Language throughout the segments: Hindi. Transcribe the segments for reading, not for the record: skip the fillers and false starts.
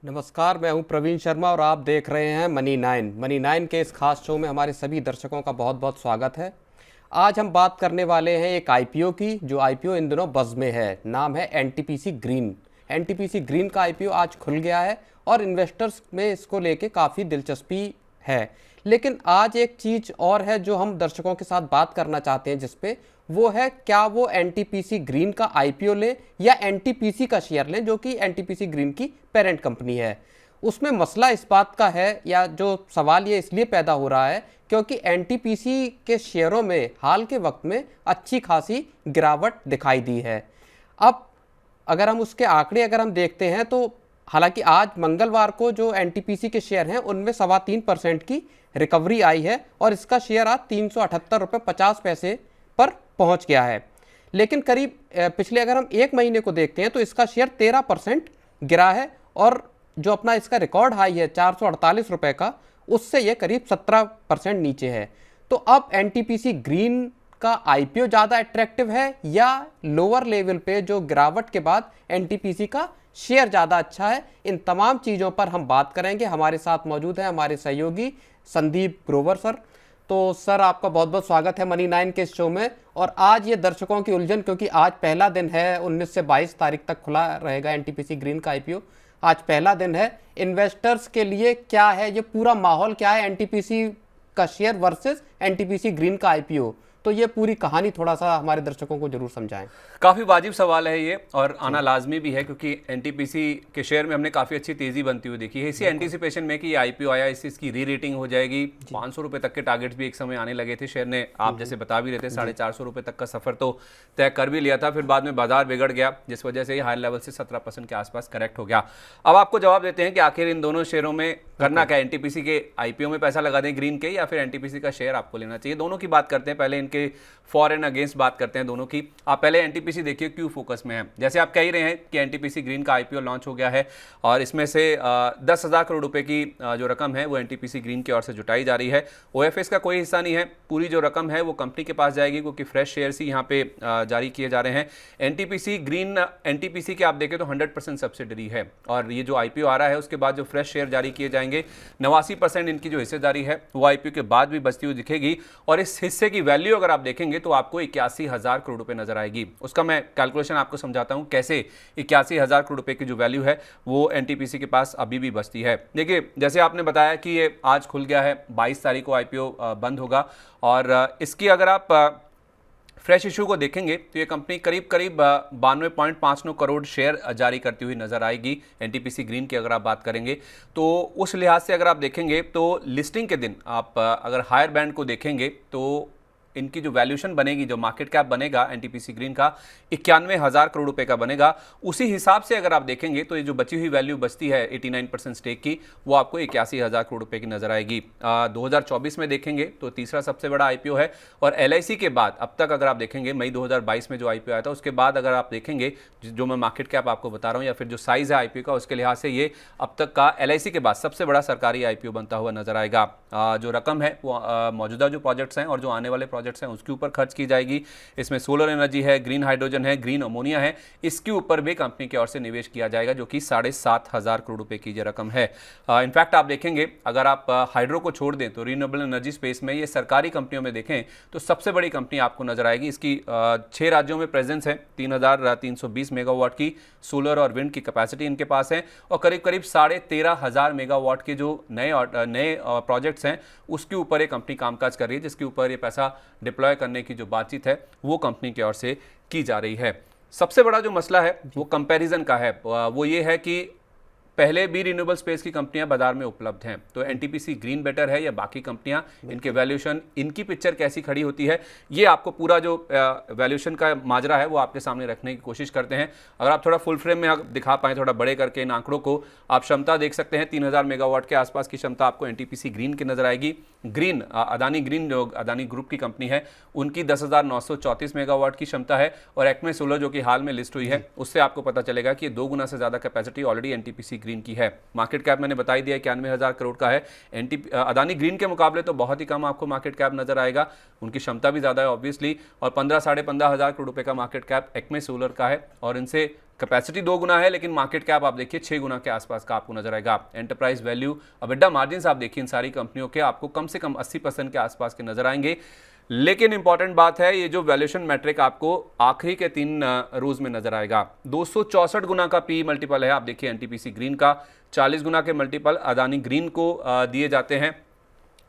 नमस्कार, मैं हूं प्रवीण शर्मा और आप देख रहे हैं मनी 9 के इस खास शो में हमारे सभी दर्शकों का बहुत बहुत स्वागत है। आज हम बात करने वाले हैं एक आईपीओ की, जो आईपीओ इन दिनों बज़ में है। नाम है एनटीपीसी ग्रीन। एनटीपीसी ग्रीन का आईपीओ आज खुल गया है और इन्वेस्टर्स में इसको लेके काफ़ी दिलचस्पी है। लेकिन आज एक चीज़ और है जो हम दर्शकों के साथ बात करना चाहते हैं, जिसपे वो है क्या वो एनटीपीसी ग्रीन का आईपीओ लें या एनटीपीसी का शेयर लें, जो कि एनटीपीसी ग्रीन की पेरेंट कंपनी है। उसमें मसला इस बात का है, या जो सवाल ये इसलिए पैदा हो रहा है क्योंकि एनटीपीसी के शेयरों में हाल के वक्त में अच्छी खासी गिरावट दिखाई दी है। अब अगर हम उसके आंकड़े अगर हम देखते हैं तो हालांकि आज मंगलवार को जो एनटीपीसी के शेयर हैं उनमें 3.25% की रिकवरी आई है और इसका शेयर आज 378.50 रुपये पर पहुंच गया है। लेकिन करीब पिछले अगर हम एक महीने को देखते हैं तो इसका शेयर 13% गिरा है और जो अपना इसका रिकॉर्ड हाई है 448 रुपये का, उससे ये करीब 17% नीचे है। तो अब एनटीपीसी ग्रीन का आईपीओ ज़्यादा अट्रैक्टिव है या लोअर लेवल पे जो गिरावट के बाद एनटीपीसी का शेयर ज़्यादा अच्छा है? इन तमाम चीज़ों पर हम बात करेंगे। हमारे साथ मौजूद है हमारे सहयोगी संदीप ग्रोवर सर। तो सर, आपका बहुत बहुत स्वागत है मनी 9 के इस शो में। और आज ये दर्शकों की उलझन, क्योंकि आज पहला दिन है, 19 से 22 तारीख तक खुला रहेगा एनटीपीसी ग्रीन का आईपीओ। आज पहला दिन है। इन्वेस्टर्स के लिए क्या है ये पूरा माहौल, क्या है एनटीपीसी का शेयर वर्सेस एनटीपीसी ग्रीन का आईपीओ? तो ये पूरी कहानी थोड़ा सा हमारे दर्शकों को जरूर समझाएं। काफ़ी वाजिब सवाल है ये, और आना लाजमी भी है क्योंकि एनटीपीसी के शेयर में हमने काफ़ी अच्छी तेज़ी बनती हुई देखी है। इसी एंटीसिपेशन में कि ये आईपीओ आया, इसकी री रेटिंग हो जाएगी। 500 रुपये तक के टारगेट्स भी एक समय आने लगे थे। शेयर ने, आप जैसे बता भी रहे थे, 450 रुपये तक का सफ़र तो तय कर भी लिया था। फिर बाद में बाजार बिगड़ गया, जिस वजह से ये हाई लेवल से 17% के आसपास करेक्ट हो गया। अब आपको जवाब देते हैं कि आखिर इन दोनों शेयरों में करना क्या, एनटीपीसी के आईपीओ में पैसा लगा दें ग्रीन के, या फिर एनटीपीसी का शेयर आपको लेना चाहिए? दोनों की बात करते हैं। पहले इनके फॉर एंड अगेंस्ट बात करते हैं दोनों की। आप पहले एनटीपीसी देखिए क्यों फोकस में है। जैसे आप कह ही रहे हैं कि एनटीपीसी ग्रीन का आईपीओ लॉन्च हो गया है और इसमें से 10,000 करोड़ रुपए की जो रकम है वो एनटीपीसी ग्रीन की ओर से जुटाई जा रही है। ओएफएस का कोई हिस्सा नहीं है। पूरी जो रकम है वो कंपनी के पास जाएगी, क्योंकि फ्रेश शेयर्स ही यहाँ पे जारी किए जा रहे हैं। एनटीपीसी ग्रीन, एनटीपीसी के आप देखें तो 100% सब्सिडरी है, और ये जो आईपीओ आ रहा है उसके बाद जो फ्रेश शेयर जारी किए जाएंगे, 89% इनकी जो हिस्सेदारी है वो आईपीओ के बाद भी बचती हुई दिखेगी। और इस हिस्से की वैल्यू अगर आप देखेंगे तो आपको 81,000 करोड़ रुपए नजर आएगी। उसका मैं कैलकुलेशन आपको समझाता हूं कैसे 81,000 करोड़ रुपए की जो वैल्यू है वो एनटीपीसी के पास अभी भी बचती है। देखिए, जैसे आपने बताया कि ये आज खुल गया है, 22 तारीख को आईपीओ बंद होगा, और इसकी अगर आप फ्रेश इशू को देखेंगे तो ये कंपनी करीब 92.59 करोड़ शेयर जारी करती हुई नजर आएगी। एनटीपीसी ग्रीन की अगर आप बात करेंगे तो उस लिहाज से अगर आप देखेंगे तो लिस्टिंग के दिन आप अगर हायर बैंड को देखेंगे तो इनकी जो वैल्यूएशन बनेगी, जो मार्केट कैप बनेगा एनटीपीसी ग्रीन का, 91,000 करोड़ रुपए का बनेगा। उसी हिसाब से अगर आप देखेंगे तो ये जो बची हुई वैल्यू बचती है 89% स्टेक की, वो आपको 81,000 करोड़ रुपए की नजर आएगी। 2024 में देखेंगे तो तीसरा सबसे बड़ा आईपीओ है, और एलआईसी के बाद अब तक अगर आप देखेंगे मई 2022 में जो आईपीओ आया था, उसके बाद अगर आप देखेंगे जो मैं मार्केट कैप आपको बता रहा हूँ या फिर जो साइज है आईपीओ का, उसके लिहाज से ये अब तक का एलआईसी के बाद सबसे बड़ा सरकारी आईपीओ बनता हुआ नजर आएगा। जो रकम है वो मौजूदा जो प्रोजेक्ट्स हैं और जो आने वाले प्रोजेक्ट्स हैं उसके ऊपर खर्च की जाएगी। इसमें सोलर एनर्जी है, ग्रीन हाइड्रोजन है, ग्रीन अमोनिया है, इसके ऊपर भी कंपनी की ओर से निवेश किया जाएगा, जो कि 7,500 करोड़ रुपए की जो रकम है। इनफैक्ट आप देखेंगे अगर आप हाइड्रो को छोड़ दें तो रिन्यूएबल एनर्जी स्पेस में ये सरकारी कंपनियों में देखें तो सबसे बड़ी कंपनी आपको नजर आएगी। इसकी 6 राज्यों में प्रेजेंस है, 3,320 मेगावाट की सोलर और विंड की कैपेसिटी इनके पास है, और करीब 13,500 मेगावाट के जो नए प्रोजेक्ट्स हैं उसके ऊपर ये कंपनी कामकाज कर रही है, जिसके ऊपर ये पैसा डिप्लॉय करने की जो बातचीत है वो कंपनी की ओर से की जा रही है। सबसे बड़ा जो मसला है वो कंपैरिजन का है। वो ये है कि पहले भी रिन्यूएबल स्पेस की कंपनियां बाजार में उपलब्ध हैं, तो एनटीपीसी ग्रीन बेटर है या बाकी कंपनियां, इनके वैल्यूएशन, इनकी पिक्चर कैसी खड़ी होती है, ये आपको पूरा जो वैल्यूएशन का माजरा है वो आपके सामने रखने की कोशिश करते हैं। अगर आप थोड़ा फुल फ्रेम में दिखा पाएँ, थोड़ा बड़े करके इन आंकड़ों को, आप क्षमता देख सकते हैं 3,000 मेगावाट के आसपास की क्षमता आपको एनटीपीसी ग्रीन की नजर आएगी। ग्रीन अदानी ग्रीन जो अदानी ग्रुप की कंपनी है उनकी 10,934 मेगावाट की क्षमता है, और एक्मे सोलर जो कि हाल में लिस्ट हुई है उससे आपको पता चलेगा कि 2 गुना से ज्यादा कैपेसिटी ऑलरेडी एनटीपीसी ग्रीन की है। मार्केट कैप मैंने बता ही दिया 91,000 करोड़ का है। अदानी ग्रीन के मुकाबले तो बहुत ही कम आपको मार्केट कैप नजर आएगा, उनकी क्षमता भी ज्यादा है ऑब्वियसली, और 15,500 करोड़ रुपए का मार्केट कैप एक्मे सोलर का है, और इनसे कैपेसिटी 2 गुना है, लेकिन मार्केट कैप आप देखिए 6 गुना के आसपास का आपको नजर आएगा। एंटरप्राइज वैल्यू, अबिडा मार्जिन आप देखिए इन सारी कंपनियों के आपको कम से कम 80% के आसपास के नजर आएंगे। लेकिन इंपॉर्टेंट बात है, ये जो वैल्यूएशन मैट्रिक आपको आखिरी के 3 रोज में नजर आएगा। 264 गुना का पी मल्टीपल है, आप देखिए एनटीपीसी ग्रीन का 40 गुना के मल्टीपल अदानी ग्रीन को दिए जाते हैं।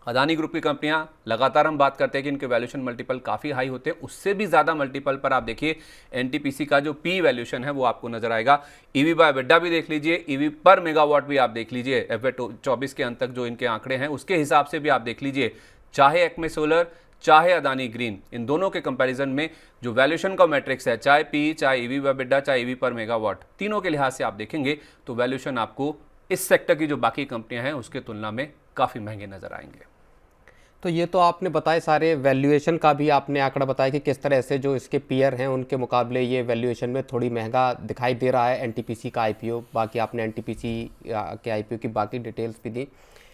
अदानी ग्रुप की कंपनियां लगातार हम बात करते हैं कि इनके वैल्यूएशन मल्टीपल काफ़ी हाई होते हैं, उससे भी ज़्यादा मल्टीपल पर आप देखिए एनटीपीसी का जो पी वैल्यूएशन है वो आपको नजर आएगा। ईवी बाय एबिडा भी देख लीजिए, ईवी पर मेगावाट भी आप देख लीजिए, FY24 के अंत तक जो इनके आंकड़े हैं उसके हिसाब से भी आप देख लीजिए, चाहे एक्मे सोलर चाहे अदानी ग्रीन, इन दोनों के कंपैरिजन में जो वैल्यूएशन का मैट्रिक्स है, चाहे पी, चाहे ईवी बाय एबिडा, चाहे ईवी पर मेगावाट, तीनों के लिहाज से आप देखेंगे तो वैल्यूएशन आपको इस सेक्टर की जो बाकी कंपनियां हैं उसके तुलना में काफ़ी महंगे नजर आएंगे। तो ये तो आपने बताए सारे, वैल्यूएशन का भी आपने आंकड़ा बताया कि किस तरह से जो इसके पीयर हैं उनके मुकाबले ये वैल्यूएशन में थोड़ी महंगा दिखाई दे रहा है एनटीपीसी का आईपीओ। बाकी आपने एनटीपीसी के आईपीओ की बाकी डिटेल्स भी दी।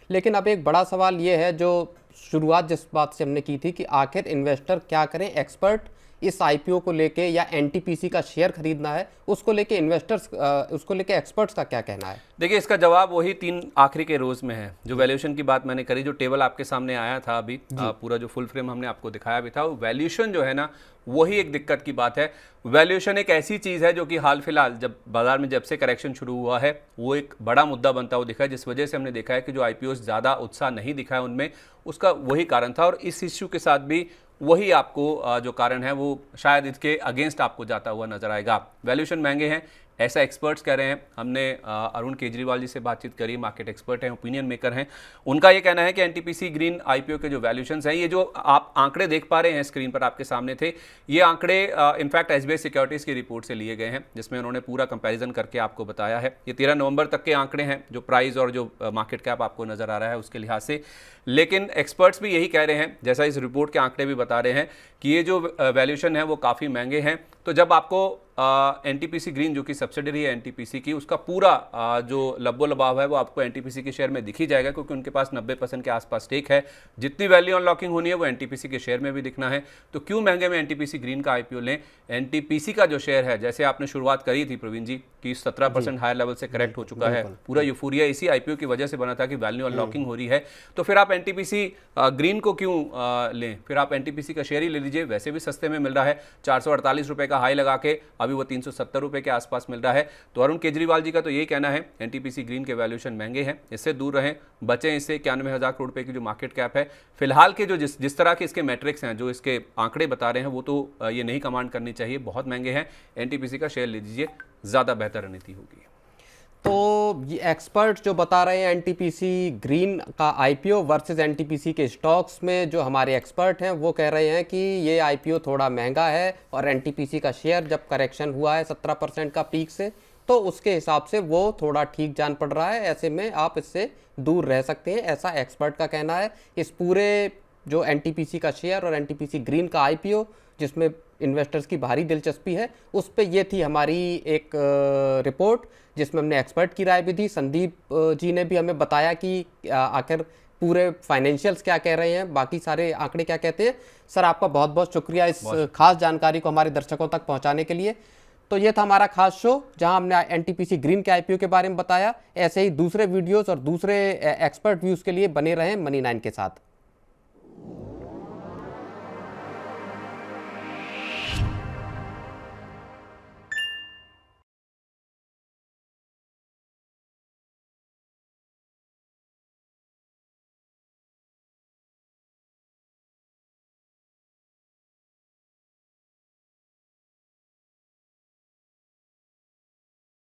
लेकिन अब एक बड़ा सवाल ये है, जो शुरुआत जिस बात से हमने की थी कि आखिर इन्वेस्टर क्या करें, एक्सपर्ट इस आईपीओ को लेके या एनटीपीसी का शेयर खरीदना है, उसको लेके इन्वेस्टर्स उसको लेके एक्सपर्ट्स का क्या कहना है? देखिए, इसका जवाब वही 3 आखिरी के रोज में है। जो वैल्यूएशन की बात मैंने करी, जो टेबल आपके सामने आया था अभी, पूरा जो फुल फ्रेम हमने आपको दिखाया भी था, वो वैल्यूएशन जो है ना वही एक दिक्कत की बात है। वैल्यूएशन एक ऐसी चीज़ है जो कि हाल फिलहाल जब बाजार में जब से करेक्शन शुरू हुआ है वो एक बड़ा मुद्दा बनता हुआ दिखा है, जिस वजह से हमने देखा है कि जो आईपीओ ज़्यादा उत्साह नहीं दिखा है उनमें, उसका वही कारण था। और इस इश्यू के साथ भी वही आपको जो कारण है वो शायद इसके अगेंस्ट आपको जाता हुआ नजर आएगा। वैल्यूएशन महंगे हैं ऐसा एक्सपर्ट्स कह रहे हैं। हमने अरुण केजरीवाल जी से बातचीत करी, मार्केट एक्सपर्ट हैं, ओपिनियन मेकर हैं। उनका ये कहना है कि एनटीपीसी ग्रीन आईपीओ के जो वैल्यूएशंस हैं, ये जो आप आंकड़े देख पा रहे हैं स्क्रीन पर आपके सामने थे, ये आंकड़े इनफैक्ट एसबीआई सिक्योरिटीज़ की रिपोर्ट से लिए गए हैं, जिसमें उन्होंने पूरा कंपैरिजन करके आपको बताया है। ये 13 नवंबर तक के आंकड़े हैं, जो प्राइस और जो मार्केट कैप आपको नजर आ रहा है उसके लिहाज से। लेकिन एक्सपर्ट्स भी यही कह रहे हैं, जैसा इस रिपोर्ट के आंकड़े भी बता रहे हैं, कि ये जो वैल्यूएशन है वो काफ़ी महंगे हैं। तो जब आपको एनटीपीसी ग्रीन जो कि सब्सिडरी है एनटीपीसी की, उसका पूरा जो लब्बो लबाव है वो आपको एनटीपीसी के शेयर में दिख ही जाएगा, क्योंकि उनके पास 90% के आसपास स्टेक है। जितनी वैल्यू अनलॉकिंग होनी है वो एनटीपीसी के शेयर में भी दिखना है। तो क्यों महंगे में एनटीपीसी ग्रीन का आईपीओ लें? एनटीपीसी का जो शेयर है, जैसे आपने शुरुआत करी थी प्रवीण जी, कि 17% हायर लेवल से करेक्ट हो चुका है, पूरा यूफोरिया इसी आईपीओ की वजह से बना था कि वैल्यू अनलॉकिंग हो रही है। तो फिर आप एनटीपीसी ग्रीन को क्यों लें? फिर आप एनटीपीसी का शेयर ही ले लीजिए, वैसे भी सस्ते में मिल रहा है। 448 रुपये का हाई लगा के अभी वो 370 रुपये के आसपास मिल रहा है। तो अरुण केजरीवाल जी का तो यही कहना है, एनटीपीसी ग्रीन के वैल्यूएशन महंगे हैं, इससे दूर रहें, बचें इससे। 91,000 करोड़ रुपए की जो मार्केट कैप है, फिलहाल के जो जिस तरह के इसके मैट्रिक्स हैं, जो इसके आंकड़े बता रहे हैं, वो तो ये नहीं कमांड करनी चाहिए, बहुत महंगे हैं। एनटीपीसी का शेयर ले लीजिए, ज़्यादा बेहतर रणनीति होगी। तो ये एक्सपर्ट जो बता रहे हैं एनटीपीसी ग्रीन का आईपीओ वर्सेस एनटीपीसी के स्टॉक्स में, जो हमारे एक्सपर्ट हैं वो कह रहे हैं कि ये आईपीओ थोड़ा महंगा है, और एनटीपीसी का शेयर जब करेक्शन हुआ है 17% का पीक से, तो उसके हिसाब से वो थोड़ा ठीक जान पड़ रहा है। ऐसे में आप इससे दूर रह सकते हैं, ऐसा एक्सपर्ट का कहना है। इस पूरे जो एनटीपीसी का शेयर और एनटीपीसी ग्रीन का आईपीओ, जिसमें इन्वेस्टर्स की भारी दिलचस्पी है, उस पे ये थी हमारी एक रिपोर्ट, जिसमें हमने एक्सपर्ट की राय भी दी। संदीप जी ने भी हमें बताया कि आखिर पूरे फाइनेंशियल्स क्या कह रहे हैं, बाकी सारे आंकड़े क्या कहते हैं। सर, आपका बहुत बहुत शुक्रिया इस खास जानकारी को हमारे दर्शकों तक पहुंचाने के लिए। तो ये था हमारा खास शो, जहां हमने एनटीपीसी ग्रीन के आईपीओ के बारे में बताया। ऐसे ही दूसरे वीडियोस और दूसरे एक्सपर्ट व्यूज़ के लिए बने रहें मनी 9 के साथ।